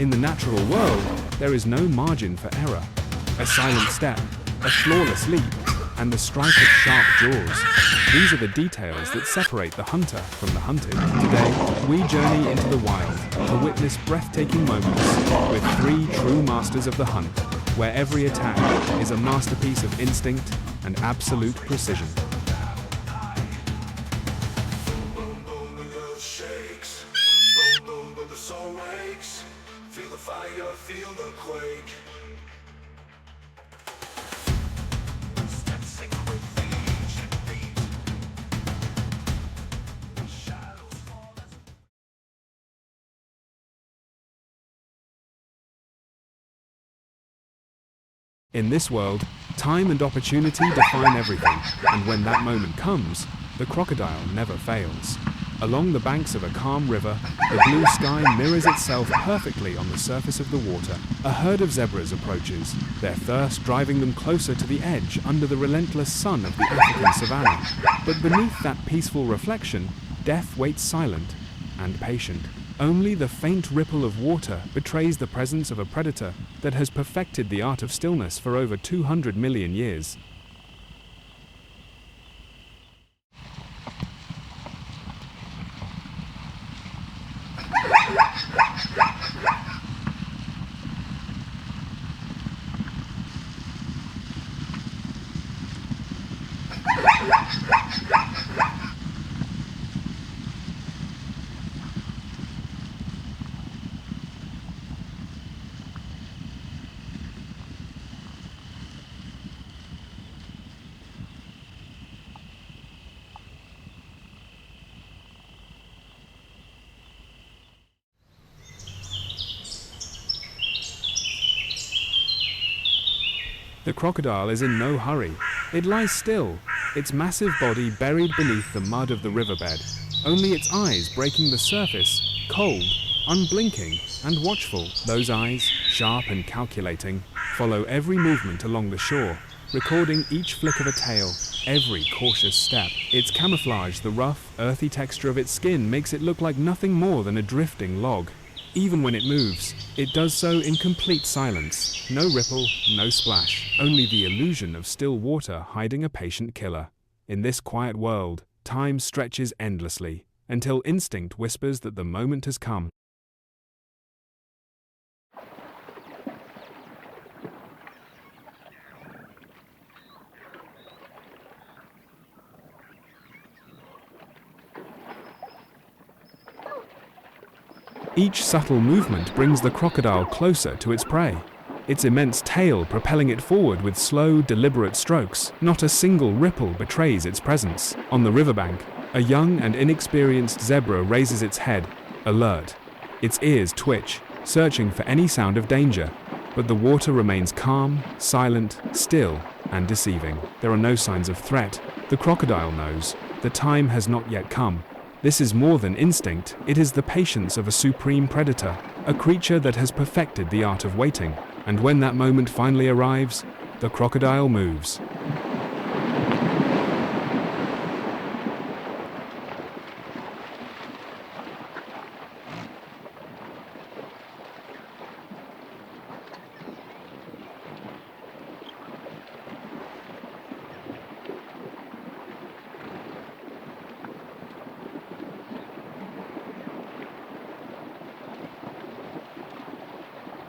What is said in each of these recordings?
In the natural world, there is no margin for error. A silent step, a flawless leap, and the strike of sharp jaws. These are the details that separate the hunter from the hunted. Today, we journey into the wild to witness breathtaking moments with three true masters of the hunt, where every attack is a masterpiece of instinct and absolute precision. Feel the fire, feel the quake. Step sync with the ancient beat. Shadows fall as In this world, time and opportunity define everything, and when that moment comes, the crocodile never fails. Along the banks of a calm river, the blue sky mirrors itself perfectly on the surface of the water. A herd of zebras approaches, their thirst driving them closer to the edge under the relentless sun of the African savanna. But beneath that peaceful reflection, death waits silent and patient. Only the faint ripple of water betrays the presence of a predator that has perfected the art of stillness for over 200 million years. The crocodile is in no hurry. It lies still, its massive body buried beneath the mud of the riverbed, only its eyes breaking the surface, cold, unblinking, and watchful. Those eyes, sharp and calculating, follow every movement along the shore, recording each flick of a tail, every cautious step. Its camouflage, the rough, earthy texture of its skin makes it look like nothing more than a drifting log. Even when it moves, it does so in complete silence. No ripple, no splash, only the illusion of still water hiding a patient killer. In this quiet world, time stretches endlessly, until instinct whispers that the moment has come. Each subtle movement brings the crocodile closer to its prey, its immense tail propelling it forward with slow, deliberate strokes. Not a single ripple betrays its presence. On the riverbank, a young and inexperienced zebra raises its head, alert. Its ears twitch, searching for any sound of danger, but the water remains calm, silent, still, and deceiving. There are no signs of threat. The crocodile knows the time has not yet come. This is more than instinct, it is the patience of a supreme predator, a creature that has perfected the art of waiting. And when that moment finally arrives, the crocodile moves.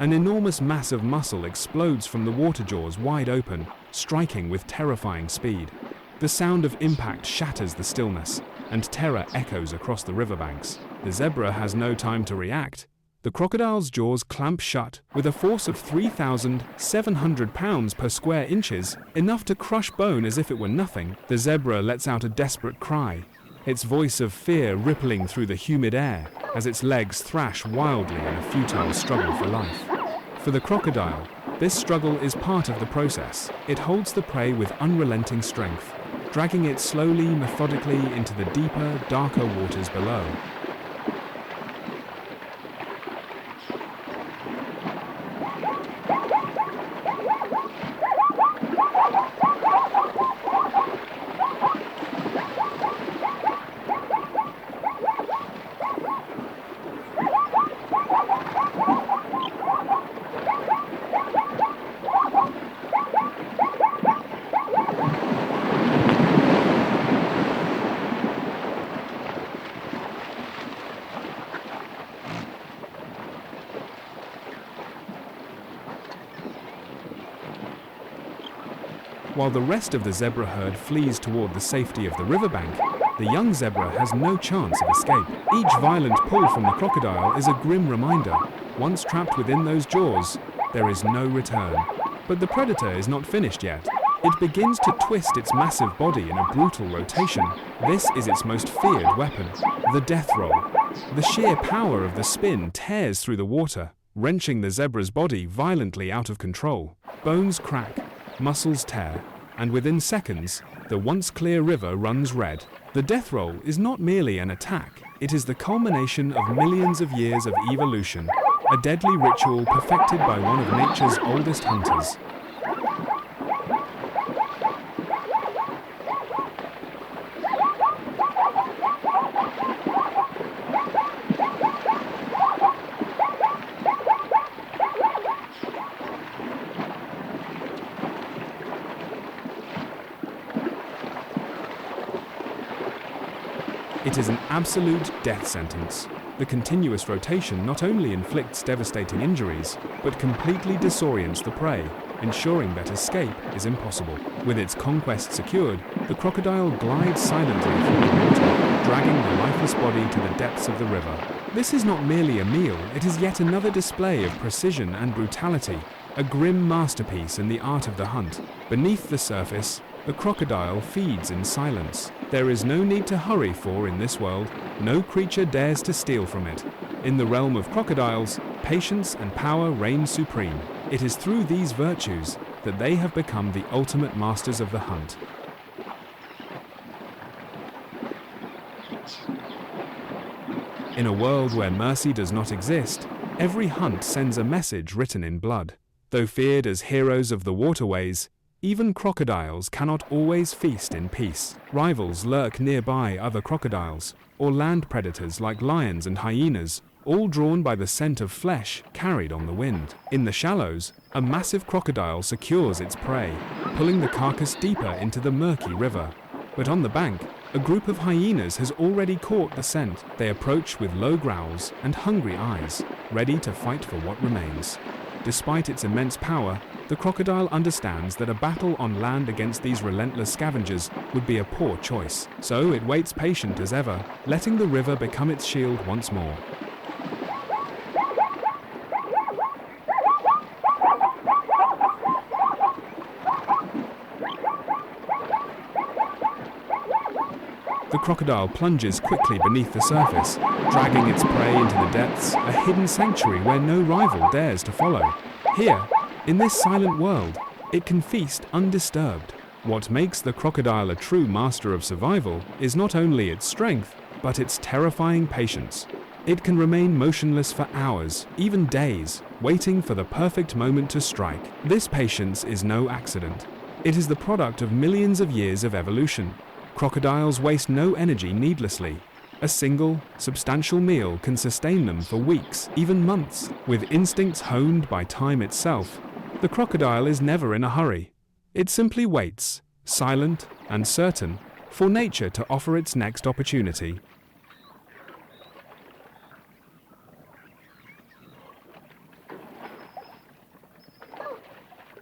An enormous mass of muscle explodes from the water jaws wide open, striking with terrifying speed. The sound of impact shatters the stillness, and terror echoes across the riverbanks. The zebra has no time to react. The crocodile's jaws clamp shut with a force of 3,700 pounds per square inches, enough to crush bone as if it were nothing. The zebra lets out a desperate cry, its voice of fear rippling through the humid air as its legs thrash wildly in a futile struggle for life. For the crocodile, this struggle is part of the process. It holds the prey with unrelenting strength, dragging it slowly, methodically into the deeper, darker waters below. While the rest of the zebra herd flees toward the safety of the riverbank, the young zebra has no chance of escape. Each violent pull from the crocodile is a grim reminder. Once trapped within those jaws, there is no return. But the predator is not finished yet. It begins to twist its massive body in a brutal rotation. This is its most feared weapon, the death roll. The sheer power of the spin tears through the water, wrenching the zebra's body violently out of control. Bones crack, muscles tear, and within seconds, the once clear river runs red. The death roll is not merely an attack, it is the culmination of millions of years of evolution, a deadly ritual perfected by one of nature's oldest hunters. It is an absolute death sentence. The continuous rotation not only inflicts devastating injuries, but completely disorients the prey, ensuring that escape is impossible. With its conquest secured, the crocodile glides silently through the water, dragging the lifeless body to the depths of the river. This is not merely a meal, it is yet another display of precision and brutality, a grim masterpiece in the art of the hunt. Beneath the surface, the crocodile feeds in silence. There is no need to hurry, for in this world, no creature dares to steal from it. In the realm of crocodiles, patience and power reign supreme. It is through these virtues that they have become the ultimate masters of the hunt. In a world where mercy does not exist, every hunt sends a message written in blood. Though feared as heroes of the waterways, even crocodiles cannot always feast in peace. Rivals lurk nearby other crocodiles, or land predators like lions and hyenas, all drawn by the scent of flesh carried on the wind. In the shallows, a massive crocodile secures its prey, pulling the carcass deeper into the murky river. But on the bank, a group of hyenas has already caught the scent. They approach with low growls and hungry eyes, ready to fight for what remains. Despite its immense power, the crocodile understands that a battle on land against these relentless scavengers would be a poor choice. So it waits patient as ever, letting the river become its shield once more. The crocodile plunges quickly beneath the surface, dragging its prey into the depths, a hidden sanctuary where no rival dares to follow. Here, in this silent world, it can feast undisturbed. What makes the crocodile a true master of survival is not only its strength, but its terrifying patience. It can remain motionless for hours, even days, waiting for the perfect moment to strike. This patience is no accident. It is the product of millions of years of evolution. Crocodiles waste no energy needlessly. A single, substantial meal can sustain them for weeks, even months. With instincts honed by time itself, the crocodile is never in a hurry. It simply waits, silent and certain, for nature to offer its next opportunity.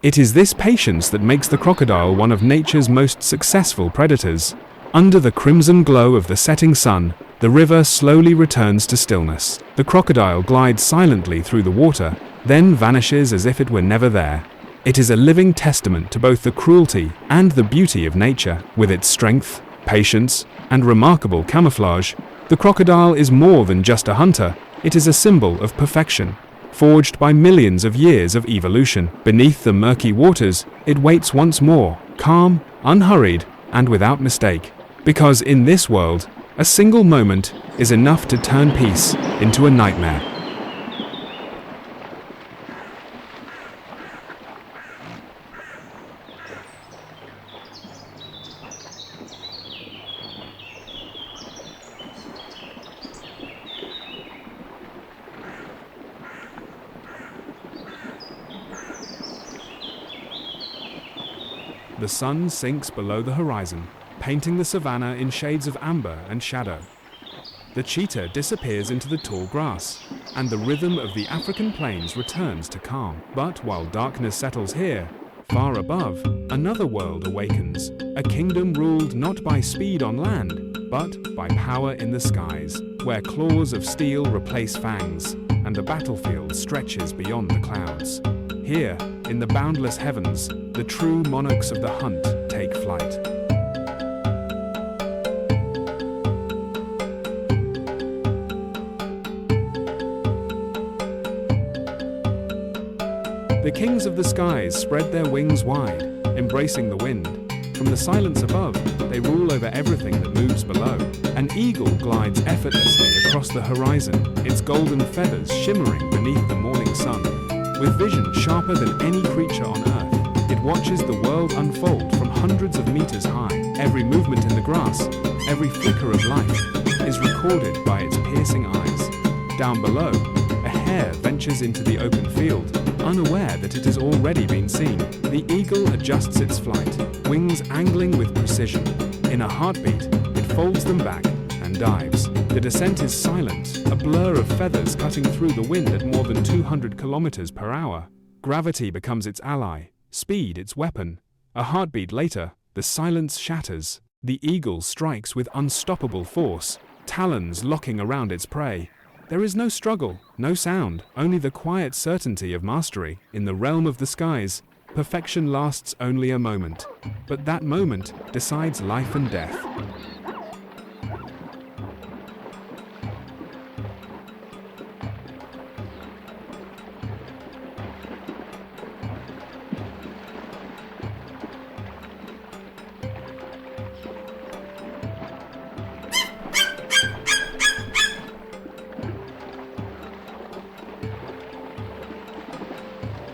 It is this patience that makes the crocodile one of nature's most successful predators. Under the crimson glow of the setting sun, the river slowly returns to stillness. The crocodile glides silently through the water, then vanishes as if it were never there. It is a living testament to both the cruelty and the beauty of nature. With its strength, patience, and remarkable camouflage, the crocodile is more than just a hunter, it is a symbol of perfection. Forged by millions of years of evolution. Beneath the murky waters, it waits once more, calm, unhurried, and without mistake. Because in this world, a single moment is enough to turn peace into a nightmare. The sun sinks below the horizon, painting the savanna in shades of amber and shadow. The cheetah disappears into the tall grass, and the rhythm of the African plains returns to calm. But while darkness settles here, Far above, another world awakens, a kingdom ruled not by speed on land, but by power in the skies, where claws of steel replace fangs, and the battlefield stretches beyond the clouds. Here, in the boundless heavens, the true monarchs of the hunt take flight. The kings of the skies spread their wings wide, embracing the wind. From the silence above, they rule over everything that moves below. An eagle glides effortlessly across the horizon, its golden feathers shimmering beneath the morning sun. With vision sharper than any creature on Earth, it watches the world unfold from hundreds of meters high. Every movement in the grass, every flicker of light, is recorded by its piercing eyes. Down below, a hare ventures into the open field, unaware that it has already been seen. The eagle adjusts its flight, wings angling with precision. In a heartbeat, it folds them back and dives. The descent is silent, a blur of feathers cutting through the wind at more than 200 kilometers per hour. Gravity becomes its ally, speed its weapon. A heartbeat later, the silence shatters. The eagle strikes with unstoppable force, talons locking around its prey. There is no struggle, no sound, only the quiet certainty of mastery. In the realm of the skies, perfection lasts only a moment, but that moment decides life and death.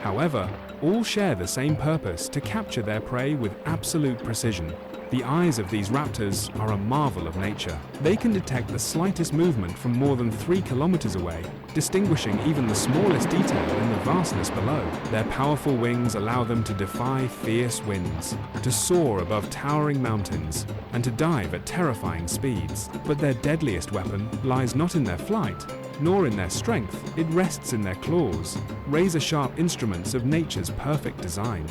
However, all share the same purpose: to capture their prey with absolute precision. The eyes of these raptors are a marvel of nature. They can detect the slightest movement from more than 3 kilometers away, distinguishing even the smallest detail in the vastness below. Their powerful wings allow them to defy fierce winds, to soar above towering mountains, and to dive at terrifying speeds. But their deadliest weapon lies not in their flight, nor in their strength. It rests in their claws, razor-sharp instruments of nature's perfect design.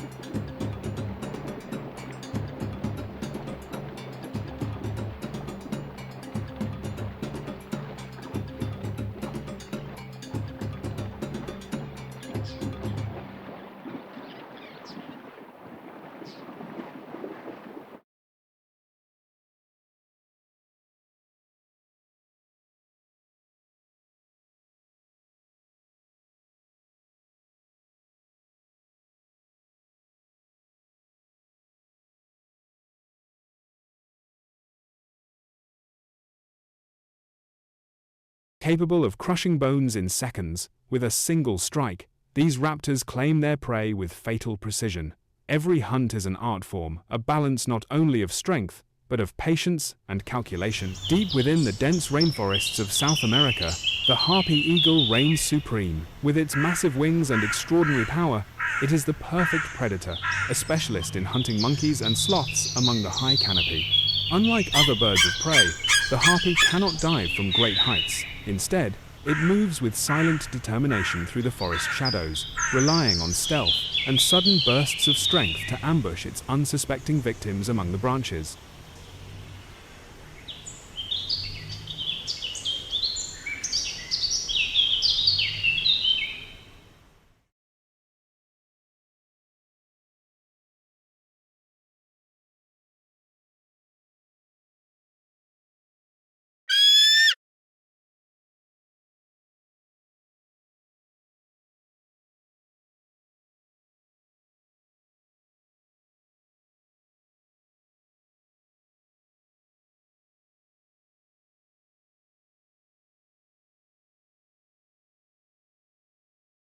Capable of crushing bones in seconds, with a single strike, these raptors claim their prey with fatal precision. Every hunt is an art form, a balance not only of strength, but of patience and calculation. Deep within the dense rainforests of South America, the harpy eagle reigns supreme. With its massive wings and extraordinary power, it is the perfect predator, a specialist in hunting monkeys and sloths among the high canopy. Unlike other birds of prey, the harpy cannot dive from great heights. Instead, it moves with silent determination through the forest shadows, relying on stealth and sudden bursts of strength to ambush its unsuspecting victims among the branches.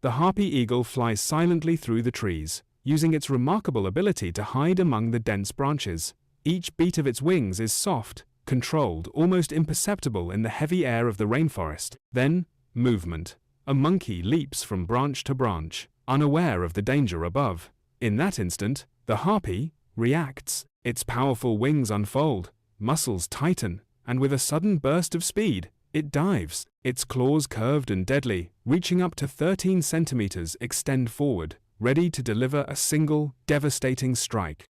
The harpy eagle flies silently through the trees, using its remarkable ability to hide among the dense branches. Each beat of its wings is soft, controlled, almost imperceptible in the heavy air of the rainforest. Then, movement. A monkey leaps from branch to branch, unaware of the danger above. In that instant, the harpy reacts. Its powerful wings unfold, muscles tighten, and with a sudden burst of speed, it dives. Its claws, curved and deadly, reaching up to 13 centimeters, extend forward. ready to deliver a single, devastating strike.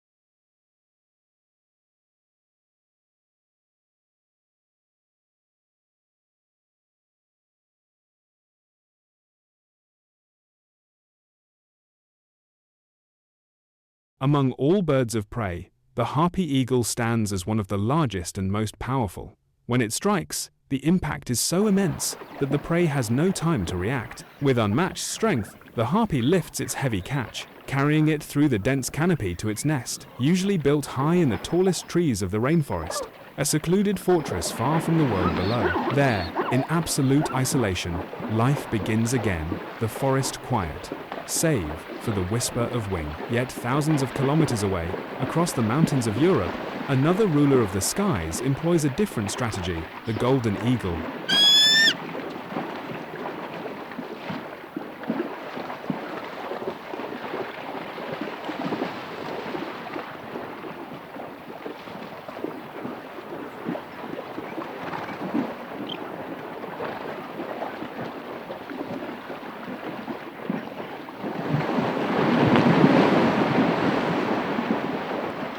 Among all birds of prey, the harpy eagle stands as one of the largest and most powerful. When it strikes, the impact is so immense that the prey has no time to react. With unmatched strength, the harpy lifts its heavy catch, carrying it through the dense canopy to its nest, usually built high in the tallest trees of the rainforest, a secluded fortress far from the world below. There, in absolute isolation, life begins again, the forest quiet, save for the whisper of wing. Yet thousands of kilometers away, across the mountains of Europe, another ruler of the skies employs a different strategy, the golden eagle.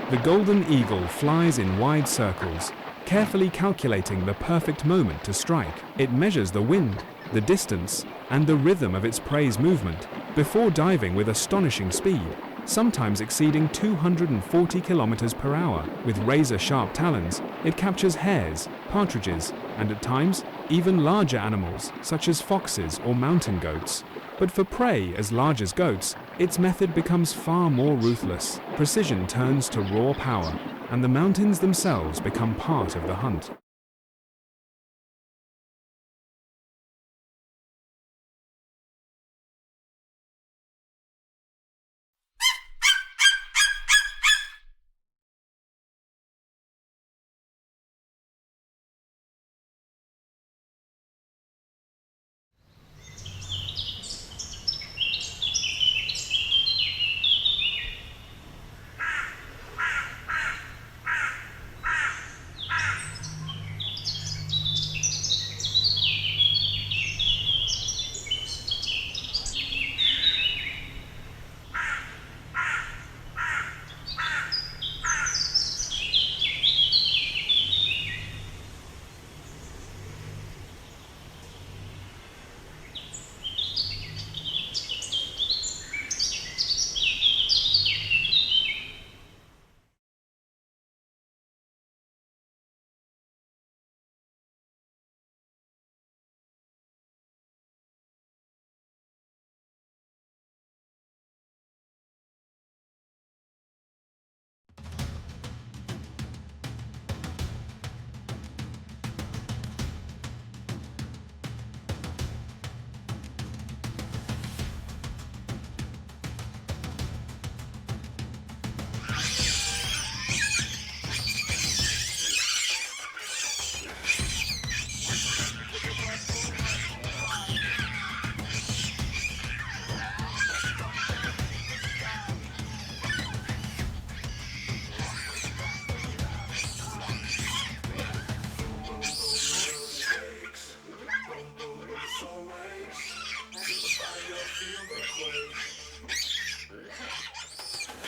The golden eagle flies in wide circles, carefully calculating the perfect moment to strike. It measures the wind, the distance, and the rhythm of its prey's movement before diving with astonishing speed, sometimes exceeding 240 kilometers per hour. With razor-sharp talons, it captures hares, partridges, and at times, even larger animals, such as foxes or mountain goats. But for prey as large as goats, its method becomes far more ruthless. Precision turns to raw power, and the mountains themselves become part of the hunt.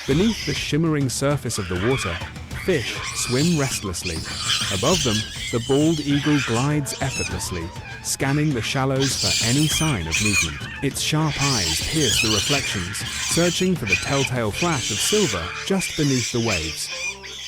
Beneath the shimmering surface of the water, fish swim restlessly. Above them, the bald eagle glides effortlessly, scanning the shallows for any sign of movement. Its sharp eyes pierce the reflections, searching for the telltale flash of silver just beneath the waves.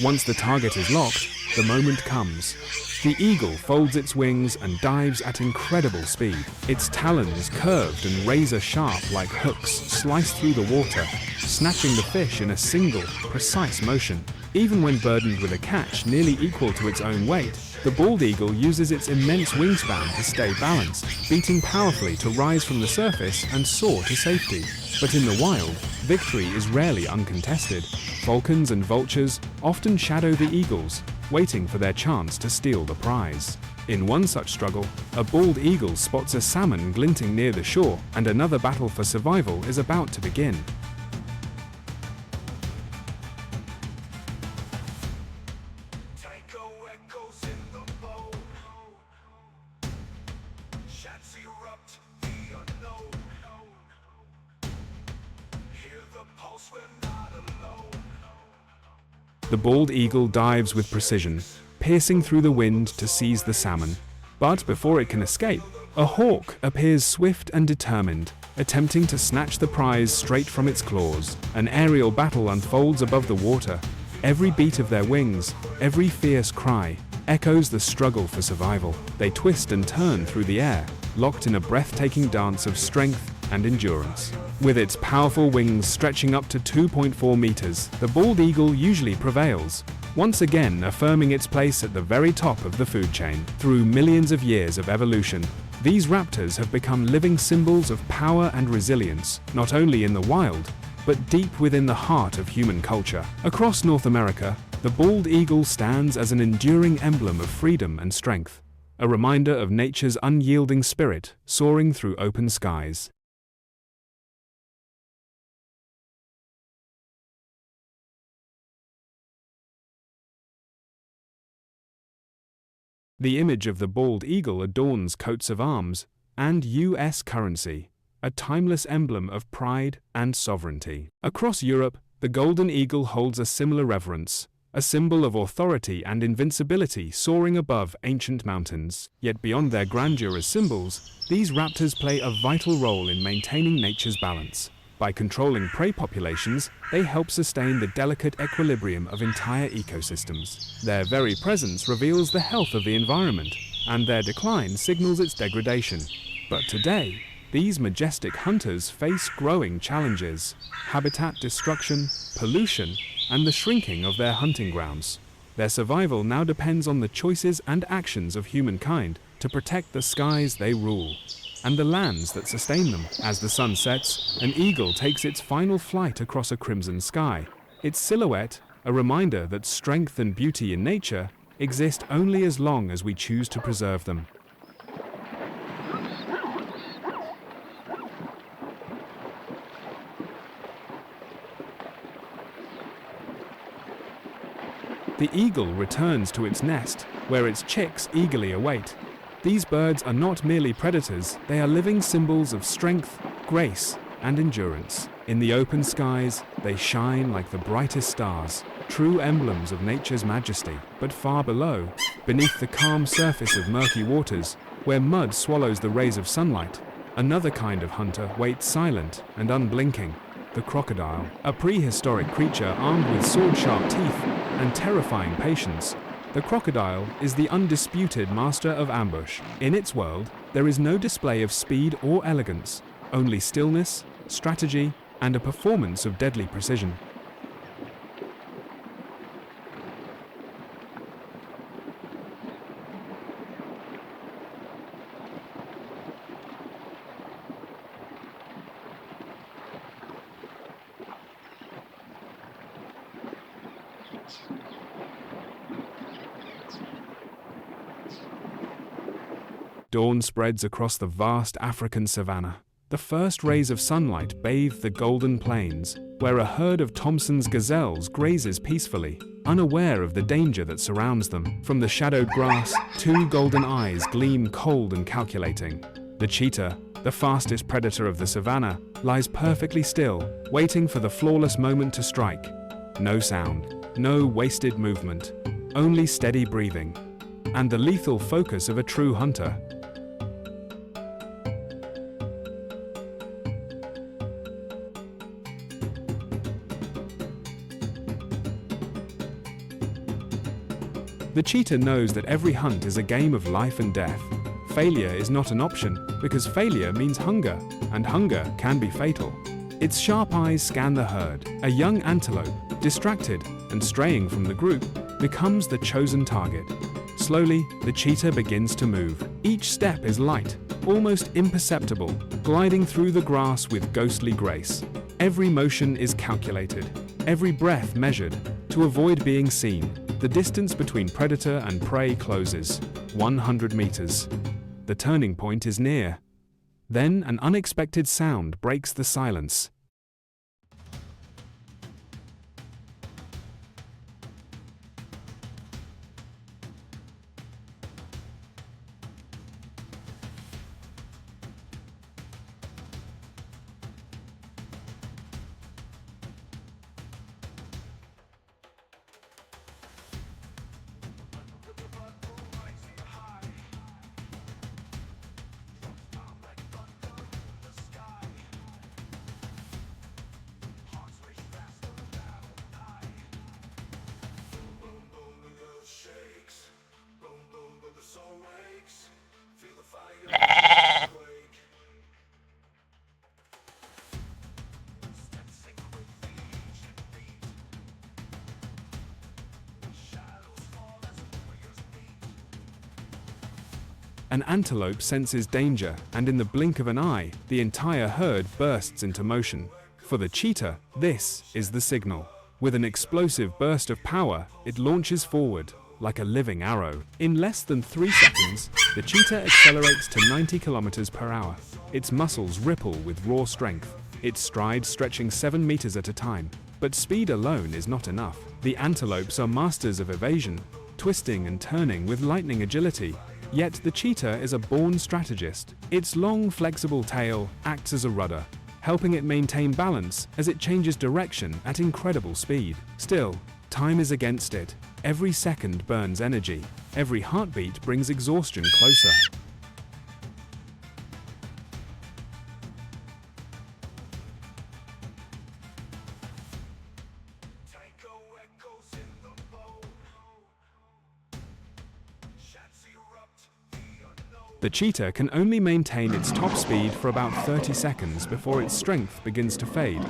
Once the target is locked, the moment comes. The eagle folds its wings and dives at incredible speed. Its talons, curved and razor-sharp like hooks, slice through the water, snatching the fish in a single, precise motion. Even when burdened with a catch nearly equal to its own weight, the bald eagle uses its immense wingspan to stay balanced, beating powerfully to rise from the surface and soar to safety. But in the wild, victory is rarely uncontested. Falcons and vultures often shadow the eagles, waiting for their chance to steal the prize. In one such struggle, a bald eagle spots a salmon glinting near the shore, and another battle for survival is about to begin. Tycho echoes in the bone. Shots erupt the unknown. knows we're not alone. The bald eagle dives with precision, piercing through the wind to seize the salmon. But before it can escape, a hawk appears swift and determined, attempting to snatch the prize straight from its claws. An aerial battle unfolds above the water. Every beat of their wings, every fierce cry, echoes the struggle for survival. They twist and turn through the air, locked in a breathtaking dance of strength and endurance. With its powerful wings stretching up to 2.4 meters, the bald eagle usually prevails, once again affirming its place at the very top of the food chain. Through millions of years of evolution, these raptors have become living symbols of power and resilience, not only in the wild, but deep within the heart of human culture. Across North America, the bald eagle stands as an enduring emblem of freedom and strength, a reminder of nature's unyielding spirit soaring through open skies. The image of the bald eagle adorns coats of arms and U.S. currency, a timeless emblem of pride and sovereignty. Across Europe, the golden eagle holds a similar reverence, a symbol of authority and invincibility soaring above ancient mountains. Yet beyond their grandeur as symbols, these raptors play a vital role in maintaining nature's balance. By controlling prey populations, they help sustain the delicate equilibrium of entire ecosystems. Their very presence reveals the health of the environment, and their decline signals its degradation. But today, these majestic hunters face growing challenges: habitat destruction, pollution, and the shrinking of their hunting grounds. Their survival now depends on the choices and actions of humankind to protect the skies they rule and the lands that sustain them. As the sun sets, an eagle takes its final flight across a crimson sky. Its silhouette, a reminder that strength and beauty in nature exist only as long as we choose to preserve them. The eagle returns to its nest, where its chicks eagerly await. These birds are not merely predators, they are living symbols of strength, grace, and endurance. In the open skies, they shine like the brightest stars, true emblems of nature's majesty. But far below, beneath the calm surface of murky waters, where mud swallows the rays of sunlight, another kind of hunter waits silent and unblinking: the crocodile. A prehistoric creature armed with sword-sharp teeth and terrifying patience, the crocodile is the undisputed master of ambush. In its world, there is no display of speed or elegance, only stillness, strategy, and a performance of deadly precision. Dawn spreads across the vast African savanna. The first rays of sunlight bathe the golden plains, where a herd of Thompson's gazelles grazes peacefully, unaware of the danger that surrounds them. From the shadowed grass, two golden eyes gleam cold and calculating. The cheetah, the fastest predator of the savanna, lies perfectly still, waiting for the flawless moment to strike. No sound, no wasted movement, only steady breathing, and the lethal focus of a true hunter. The cheetah knows that every hunt is a game of life and death. Failure is not an option, because failure means hunger, and hunger can be fatal. Its sharp eyes scan the herd. A young antelope, distracted and straying from the group, becomes the chosen target. Slowly, the cheetah begins to move. Each step is light, almost imperceptible, gliding through the grass with ghostly grace. Every motion is calculated, every breath measured, to avoid being seen. The distance between predator and prey closes. 100 meters. The turning point is near. Then an unexpected sound breaks the silence. An antelope senses danger, and in the blink of an eye, the entire herd bursts into motion. For the cheetah, this is the signal. With an explosive burst of power, it launches forward, like a living arrow. In less than 3 seconds, the cheetah accelerates to 90 kilometers per hour. Its muscles ripple with raw strength, its stride stretching 7 meters at a time. But speed alone is not enough. The antelopes are masters of evasion, twisting and turning with lightning agility. Yet the cheetah is a born strategist. Its long, flexible tail acts as a rudder, helping it maintain balance as it changes direction at incredible speed. Still, time is against it. Every second burns energy. Every heartbeat brings exhaustion closer. Tango echoes in the bone. Shots erupt the unknown. The cheetah can only maintain its top speed for about 30 seconds before its strength begins to fade.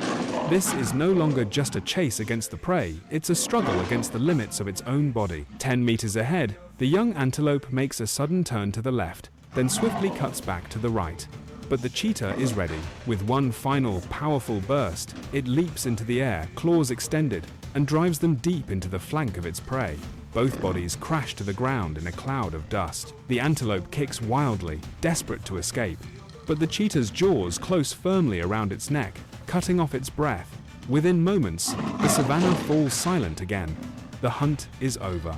This is no longer just a chase against the prey, it's a struggle against the limits of its own body. 10 meters ahead, the young antelope makes a sudden turn to the left, then swiftly cuts back to the right. But the cheetah is ready. With one final, powerful burst, it leaps into the air, claws extended, and drives them deep into the flank of its prey. Both bodies crash to the ground in a cloud of dust. The antelope kicks wildly, desperate to escape. But the cheetah's jaws close firmly around its neck, cutting off its breath. Within moments, the savannah falls silent again. The hunt is over.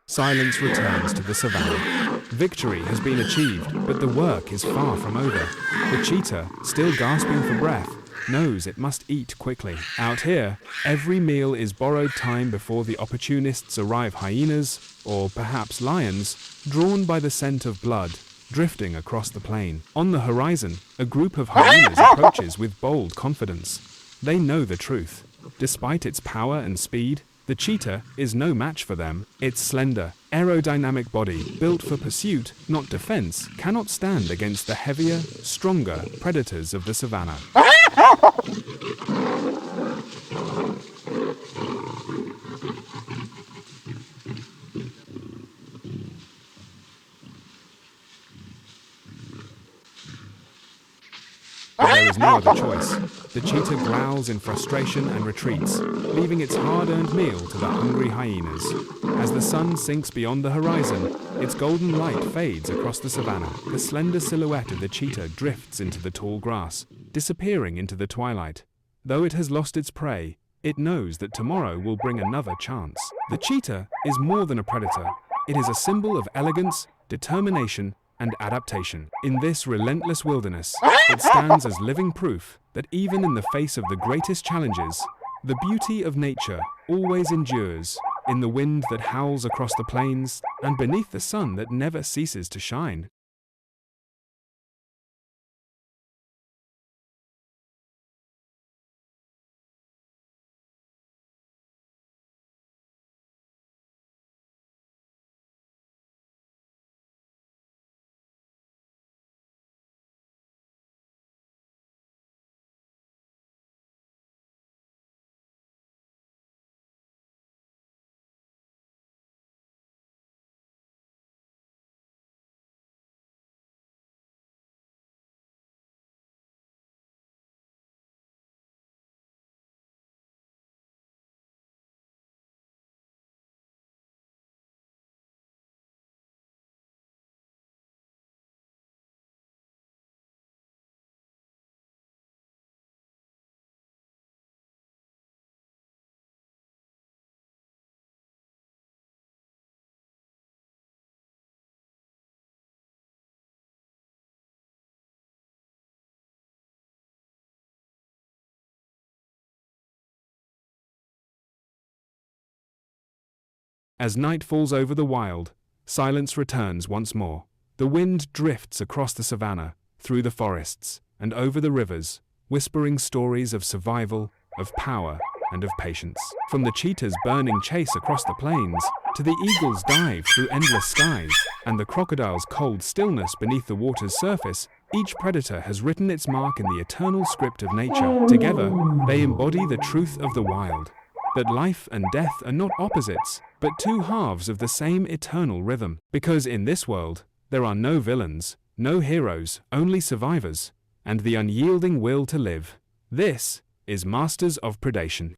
Silence returns to the savannah. Victory has been achieved, but the work is far from over. The cheetah, still gasping for breath, knows it must eat quickly. Out here, every meal is borrowed time before the opportunists arrive. Hyenas, or perhaps lions, drawn by the scent of blood, drifting across the plain. On the horizon, a group of hyenas approaches with bold confidence. They know the truth. Despite its power and speed, the cheetah is no match for them. Its slender, aerodynamic body, built for pursuit, not defense, cannot stand against the heavier, stronger predators of the savannah. But there is no other choice. The cheetah growls in frustration and retreats, leaving its hard-earned meal to the hungry hyenas. As the sun sinks beyond the horizon, its golden light fades across the savannah. The slender silhouette of the cheetah drifts into the tall grass, disappearing into the twilight. Though it has lost its prey, it knows that tomorrow will bring another chance. The cheetah is more than a predator. It is a symbol of elegance, determination, and adaptation. In this relentless wilderness, it stands as living proof that even in the face of the greatest challenges, the beauty of nature always endures, in the wind that howls across the plains and beneath the sun that never ceases to shine. As night falls over the wild, silence returns once more. The wind drifts across the savannah, through the forests, and over the rivers, whispering stories of survival, of power, and of patience. From the cheetah's burning chase across the plains, to the eagle's dive through endless skies, and the crocodile's cold stillness beneath the water's surface, each predator has written its mark in the eternal script of nature. Together, they embody the truth of the wild, that life and death are not opposites, but two halves of the same eternal rhythm. Because in this world, there are no villains, no heroes, only survivors, and the unyielding will to live. This is Masters of Predation.